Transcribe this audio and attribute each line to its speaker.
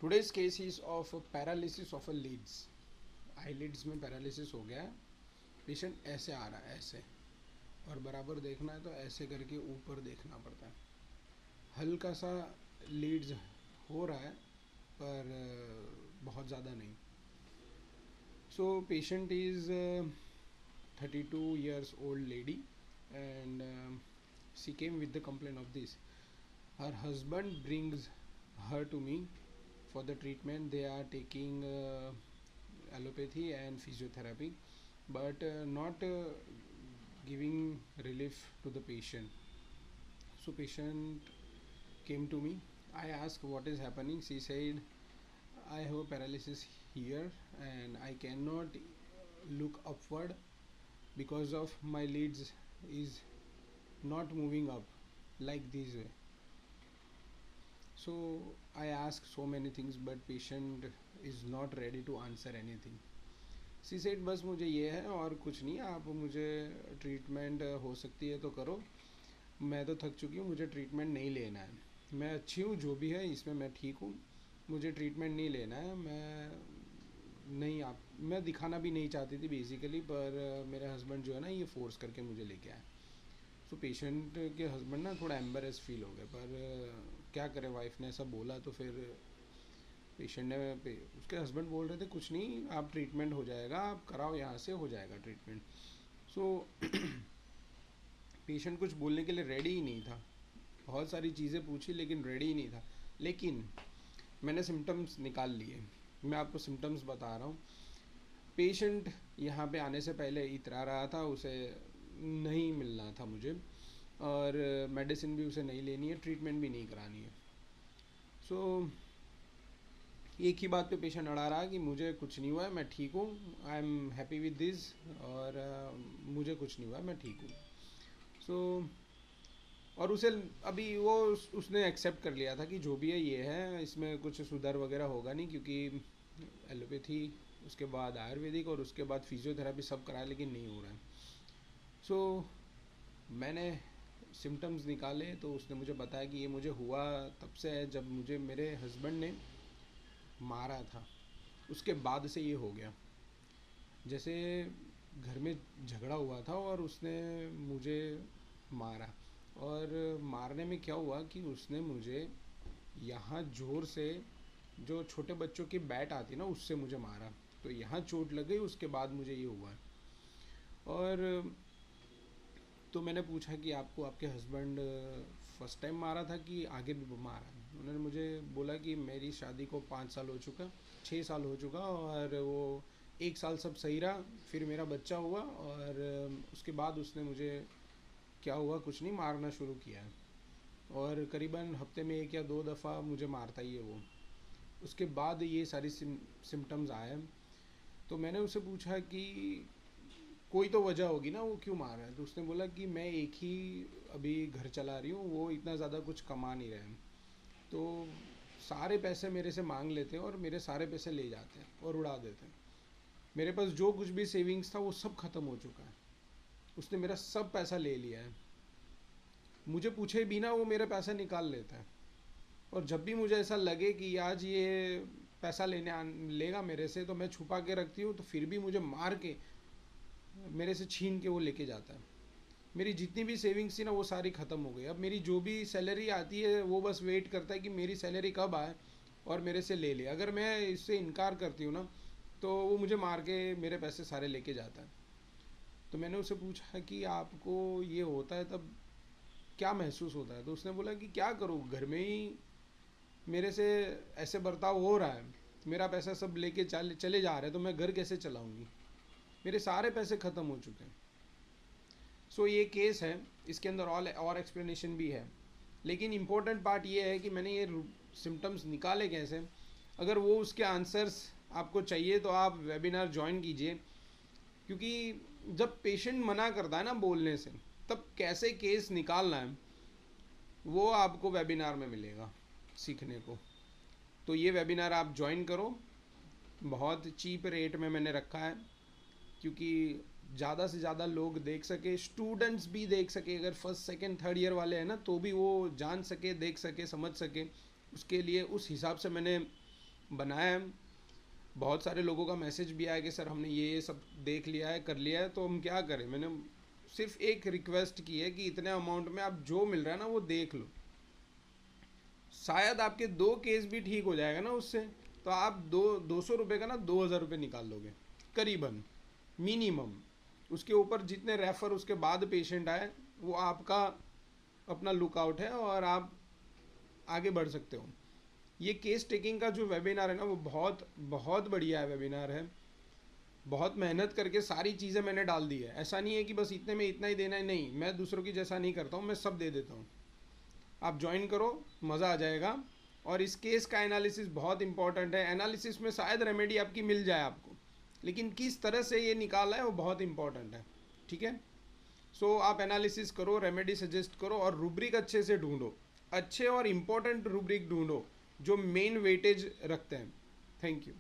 Speaker 1: Today's case is of paralysis of a lids. Eyelids में paralysis हो गया है. पेशेंट ऐसे आ रहा है, ऐसे, और बराबर देखना है तो ऐसे करके ऊपर देखना पड़ता है. हल्का सा लीड्स हो रहा है पर बहुत ज़्यादा नहीं. So patient is 32 years old lady, and she came with the complaint of this. Her husband brings her to me for the treatment. They are taking allopathy and physiotherapy, but not giving relief to the patient. So patient came to me. I asked what is happening. She said, I have a paralysis here and I cannot look upward because of my leads is not moving up like this way. So I asked so many things, but patient is not ready to answer anything. She said बस मुझे ये है और कुछ नहीं, आप मुझे treatment हो सकती है तो करो, मैं तो थक चुकी हूँ, मुझे ट्रीटमेंट नहीं लेना है, मैं अच्छी हूँ जो भी है इसमें मैं ठीक हूँ, मुझे ट्रीटमेंट नहीं लेना है. मैं दिखाना भी नहीं चाहती थी बेसिकली, पर मेरे हस्बैंड जो है ना ये फोर्स करके मुझे लेके आए. सो पेशेंट के हस्बैंड ना थोड़ा एम्बेरस फील हो गए, पर क्या करे, वाइफ ने ऐसा बोला तो फिर पेशेंट ने उसके हस्बैंड बोल रहे थे कुछ नहीं, आप ट्रीटमेंट हो जाएगा, आप कराओ, यहाँ से हो जाएगा ट्रीटमेंट. सो पेशेंट कुछ बोलने के लिए रेडी ही नहीं था. बहुत सारी चीज़ें पूछी लेकिन रेडी ही नहीं था. लेकिन मैंने सिम्टम्स निकाल लिए. मैं आपको सिम्टम्स बता रहा हूँ. पेशेंट यहाँ पे आने से पहले इतरा रहा था, उसे नहीं मिलना था मुझे, और मेडिसिन भी उसे नहीं लेनी है, ट्रीटमेंट भी नहीं करानी है. सो एक ही बात पे पेशेंट अड़ा रहा कि मुझे कुछ नहीं हुआ है, मैं ठीक हूँ, I am happy with this, और मुझे कुछ नहीं हुआ है, मैं ठीक हूँ. सो और उसे अभी उसने एक्सेप्ट कर लिया था कि जो भी है ये है, इसमें कुछ सुधार वगैरह होगा नहीं, क्योंकि एलोपैथी, उसके बाद आयुर्वेदिक और उसके बाद फिजियोथेरेपी सब कराया लेकिन नहीं हो रहा है. सो मैंने सिम्टम्स निकाले तो उसने मुझे बताया कि ये मुझे हुआ तब से है जब मुझे मेरे हस्बैंड ने मारा था, उसके बाद से ये हो गया. जैसे घर में झगड़ा हुआ था और उसने मुझे मारा, और मारने में क्या हुआ कि उसने मुझे यहाँ जोर से, जो छोटे बच्चों की बैट आती ना उससे मुझे मारा, तो यहाँ चोट लग गई, उसके बाद मुझे ये हुआ. और तो मैंने पूछा कि आपको आपके हस्बैंड फर्स्ट टाइम मारा था कि आगे भी मारा. उन्होंने मुझे बोला कि मेरी शादी को 5 साल हो चुका, 6 साल हो चुका, और वो 1 साल सब सही रहा, फिर मेरा बच्चा हुआ, और उसके बाद उसने मुझे क्या हुआ कुछ नहीं, मारना शुरू किया है, और करीबन हफ्ते में 1 या 2 दफ़ा मुझे मारता ही है वो. उसके बाद ये सारी सिम्टम्स आए. तो मैंने उससे पूछा कि कोई तो वजह होगी ना, वो क्यों मार रहा है. तो उसने बोला कि मैं एक ही अभी घर चला रही हूँ, वो इतना ज़्यादा कुछ कमा नहीं रहे हैं, तो सारे पैसे मेरे से मांग लेते हैं और मेरे सारे पैसे ले जाते हैं और उड़ा देते हैं. मेरे पास जो कुछ भी सेविंग्स था वो सब ख़त्म हो चुका है, उसने मेरा सब पैसा ले लिया है. मुझे पूछे बिना वो मेरे पैसे निकाल लेता है, और जब भी मुझे ऐसा लगे कि आज ये पैसा लेगा मेरे से, तो मैं छुपा के रखती हूँ, तो फिर भी मुझे मार के मेरे से छीन के वो लेके जाता है. मेरी जितनी भी सेविंग्स थी ना वो सारी ख़त्म हो गई. अब मेरी जो भी सैलरी आती है वो बस वेट करता है कि मेरी सैलरी कब आए और मेरे से ले ले. अगर मैं इससे इनकार करती हूँ ना तो वो मुझे मार के मेरे पैसे सारे लेके जाता है. तो मैंने उससे पूछा कि आपको ये होता है तब क्या महसूस होता है. तो उसने बोला कि क्या करूँ, घर में ही मेरे से ऐसे बर्ताव हो रहा है, मेरा पैसा सब लेके चले जा रहे हैं, तो मैं घर कैसे चलाऊँगी, मेरे सारे पैसे ख़त्म हो चुके हैं. सो ये केस है, इसके अंदर और एक्सप्लेनेशन भी है, लेकिन इम्पोर्टेंट पार्ट ये है कि मैंने ये सिम्टम्स निकाले कैसे. अगर वो उसके आंसर्स आपको चाहिए तो आप वेबिनार ज्वाइन कीजिए, क्योंकि जब पेशेंट मना करता है ना बोलने से, तब कैसे केस निकालना है वो आपको वेबिनार में मिलेगा सीखने को. तो ये वेबिनार आप ज्वाइन करो. बहुत चीप रेट में मैंने रखा है, क्योंकि ज़्यादा से ज़्यादा लोग देख सके, स्टूडेंट्स भी देख सके, अगर फर्स्ट सेकंड थर्ड ईयर वाले हैं ना तो भी वो जान सके, देख सके, समझ सके. उसके लिए उस हिसाब से मैंने बनाया है, बहुत सारे लोगों का मैसेज भी आया कि सर हमने ये सब देख लिया है, कर लिया है, तो हम क्या करें। मैंने सिर्फ एक रिक्वेस्ट की है कि इतने अमाउंट में आप जो मिल रहा है ना वो देख लो, शायद आपके 2 केस भी ठीक हो जाएगा ना उससे, तो आप 200 रुपये का ना 2000 रुपये निकाल लोगे करीबन, मिनिमम। उसके ऊपर जितने रेफ़र उसके बाद पेशेंट आए वो आपका अपना लुकआउट है, और आप आगे बढ़ सकते हो। ये केस टेकिंग का जो वेबिनार है ना वो बहुत बहुत बढ़िया है वेबिनार है। बहुत मेहनत करके सारी चीज़ें मैंने डाल दी है। ऐसा नहीं है कि बस इतने में इतना ही देना है, नहीं, मैं दूसरों की जैसा नहीं करता हूँ, मैं सब दे देता हूँ। आप ज्वाइन करो, मज़ा आ जाएगा। और इस केस का एनालिसिस बहुत इंपॉर्टेंट है। एनालिसिस में शायद रेमेडी आपकी मिल जाए आपको, लेकिन किस तरह से ये निकाला है वो बहुत इंपॉर्टेंट है। ठीक है, सो आप एनालिसिस करो, रेमेडी सजेस्ट करो, और रूब्रिक अच्छे से ढूंढो, अच्छे और इम्पोर्टेंट रूब्रिक ढूंढो जो मेन वेटेज रखते हैं। Thank you.